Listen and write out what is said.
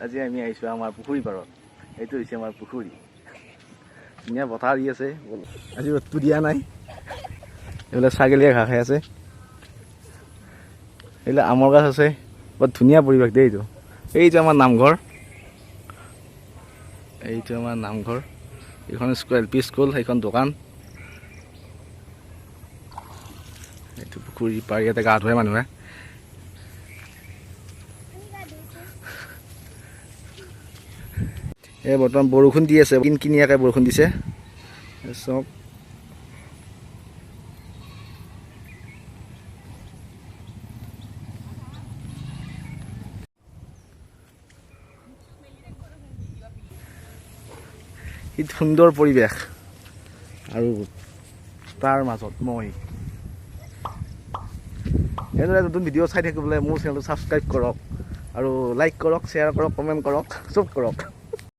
আজি আমি আহিছোঁ আমাৰ পুখুৰী পাৰত। এইটো হৈছে আমাৰ পুখুৰী। ধুনীয়া বতাহ দি আছে। আজি ৰ'দটো দিয়া নাই। এইফালে ছাগলীয়ে ঘাঁহ খাই আছে। এইফালে আমৰ গছ আছে। বৰ ধুনীয়া পৰিৱেশ দেই এইটো। এইটো আমাৰ নামঘৰ। এইটো আমাৰ নামঘৰ। এইখন স্কুল, LP স্কুল, সেইখন দোকান। এইটো পুখুৰী পাৰ, ইয়াতে গা ধুৱে মানুহে। এই বৰ্তমান বৰষুণ দি আছে, কিনকিনীয়াকৈ বৰষুণ দিছে। চব কি সুন্দৰ পৰিৱেশ, আৰু তাৰ মাজত মই এনেদৰে নতুন ভিডিঅ' চাই থাকিবলৈ মোৰ চেনেলটো ছাবস্ক্ৰাইব কৰক, আৰু লাইক কৰক, শ্বেয়াৰ কৰক, কমেণ্ট কৰক, চব কৰক।